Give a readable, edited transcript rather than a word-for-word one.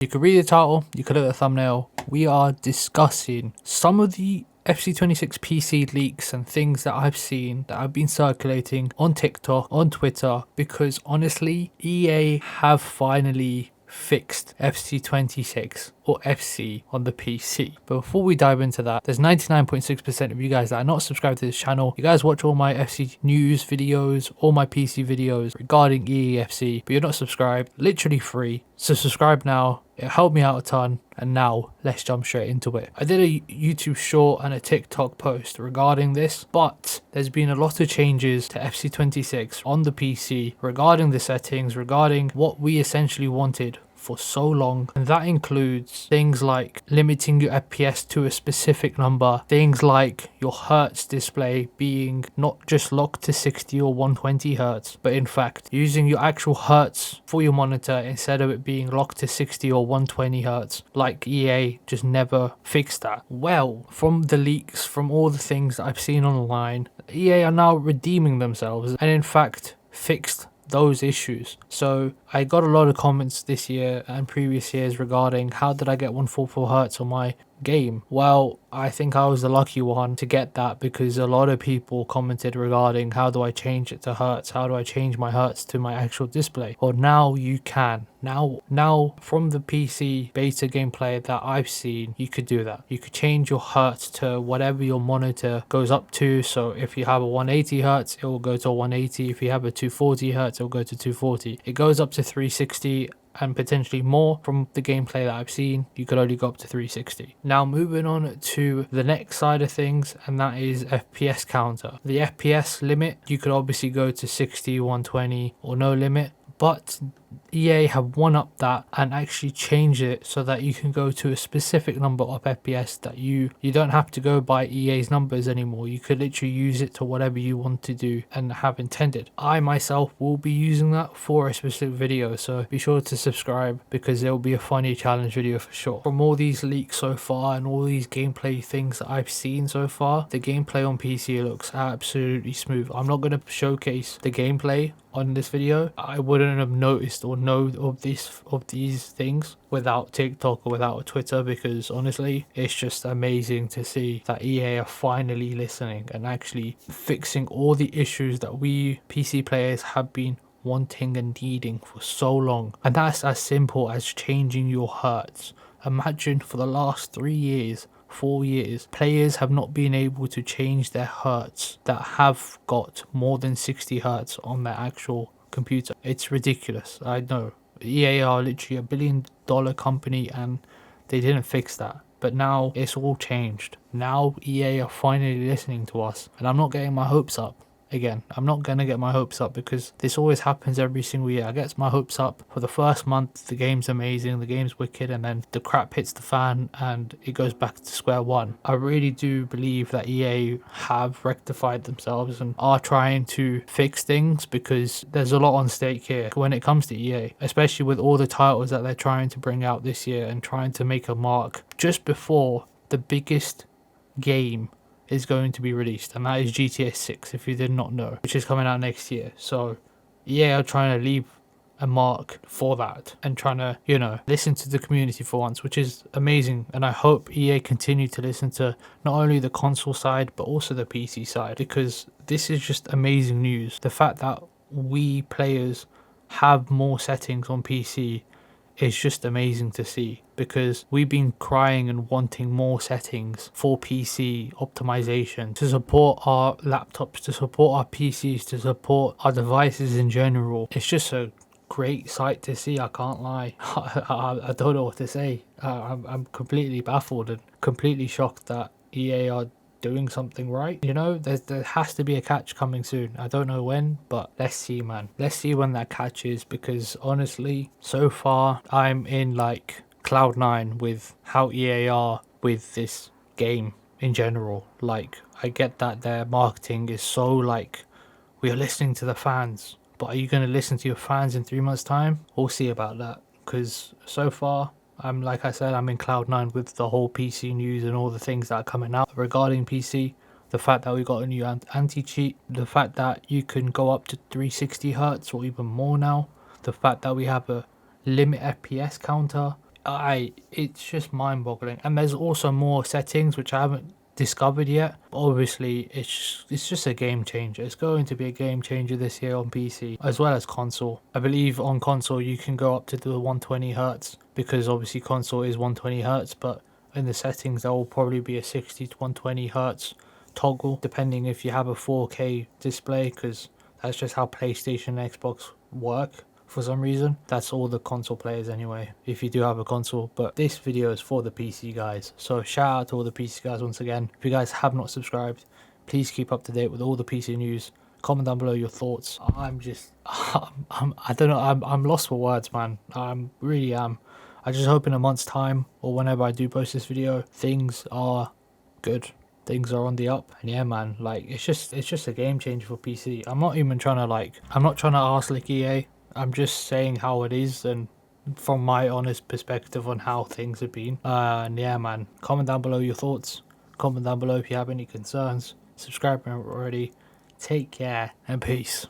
You could read the title, you could look at the thumbnail. We are discussing some of the FC26 PC leaks and things that I've seen that have been circulating on TikTok, on Twitter, because honestly, EA have finally fixed FC26 or FC on the PC. But before we dive into that, there's 99.6% of you guys that are not subscribed to this channel. You guys watch all my FC news videos, all my PC videos regarding EAFC, but you're not subscribed. Literally free. So subscribe now. It helped me out a ton. And now let's jump straight into it. I did a YouTube short and a TikTok post regarding this, but there's been a lot of changes to FC26 on the PC regarding the settings, regarding what we essentially wanted for so long, and that includes things like limiting your FPS to a specific number, things like your hertz display being not just locked to 60 or 120 hertz, but in fact using your actual hertz for your monitor instead of it being locked to 60 or 120 hertz. Like EA just never fixed that. Well, from the leaks, from all the things that I've seen online, EA are now redeeming themselves and in fact fixed those issues. So I got a lot of comments this year and previous years regarding how did I get 144 hertz on my game. Well, I think I was the lucky one to get that because a lot of people commented regarding how do I change it to hertz, how do I change my hertz to my actual display. Well, now you can. Now from the PC beta gameplay that I've seen, you could do that. You could change your hertz to whatever your monitor goes up to. So if you have a 180 hertz, it will go to 180. If you have a 240 hertz, it will go to 240. It goes up to 360 and potentially more. From the gameplay that I've seen, you could only go up to 360. Now moving on to the next side of things, and that is FPS counter. The FPS limit, you could obviously go to 60, 120 or no limit, but EA have one up that and actually changed it so that you can go to a specific number of FPS that you don't have to go by EA's numbers anymore. You could literally use it to whatever you want to do and have intended. I myself will be using that for a specific video, so be sure to subscribe because there will be a funny challenge video for sure. From all these leaks so far and all these gameplay things that I've seen so far, the gameplay on PC looks absolutely smooth. I'm not going to showcase the gameplay on this video. I wouldn't have noticed or know of these things without TikTok or without Twitter, because honestly it's just amazing to see that EA are finally listening and actually fixing all the issues that we PC players have been wanting and needing for so long. And that's as simple as changing your hertz. Imagine for the last 3 years, 4 years, players have not been able to change their hertz that have got more than 60 hertz on their actual computer. It's ridiculous. I know EA are literally $1 billion company and they didn't fix that, but now it's all changed. Now EA are finally listening to us, and I'm not getting my hopes up. Again, I'm not going to get my hopes up because this always happens every single year. I get my hopes up for the first month, the game's amazing, the game's wicked, and then the crap hits the fan and it goes back to square one. I really do believe that EA have rectified themselves and are trying to fix things because there's a lot on stake here when it comes to EA, especially with all the titles that they're trying to bring out this year and trying to make a mark just before the biggest game is going to be released, and that is GTA 6, if you did not know, which is coming out next year. So EA are trying to leave a mark for that and trying to, listen to the community for once, which is amazing. And I hope EA continue to listen to not only the console side but also the PC side, because this is just amazing news. The fact that we players have more settings on PC is just amazing to see, because we've been crying and wanting more settings for PC optimization to support our laptops, to support our PCs, to support our devices in general. It's just a great sight to see, I can't lie. I don't know what to say. I'm completely baffled and completely shocked that EA are doing something right. There has to be a catch coming soon. I don't know when, but let's see, man. Let's see when that catch is, because honestly, so far I'm in like cloud nine with how EA are with this game in general. Like, I get that their marketing is so like, we are listening to the fans, but are you going to listen to your fans in 3 months time? We'll see about that, because so far like I said, I'm in cloud nine with the whole PC news and all the things that are coming out regarding PC. The fact that we got a new anti-cheat, the fact that you can go up to 360 hertz or even more now, the fact that we have a limit FPS counter, it's just mind-boggling. And there's also more settings which I haven't discovered yet. Obviously, it's just a game changer. It's going to be a game changer this year on PC as well as console. I believe on console you can go up to the 120 hertz because obviously console is 120 hertz, but in the settings there will probably be a 60 to 120 hertz toggle depending if you have a 4K display, because that's just how PlayStation and Xbox work. For some reason, that's all the console players anyway, if you do have a console. But this video is for the PC guys, so shout out to all the PC guys once again. If you guys have not subscribed, please keep up to date with all the PC news. Comment down below your thoughts. I don't know, I'm lost for words, man. I really am. I just hope in a month's time, or whenever I do post this video, things are good. Things are on the up, and yeah, man, like it's just a game changer for PC. I'm not trying to ask like EA. I'm just saying how it is and from my honest perspective on how things have been. And yeah, man, comment down below your thoughts. Comment down below if you have any concerns. Subscribe if you're not already. Take care and peace.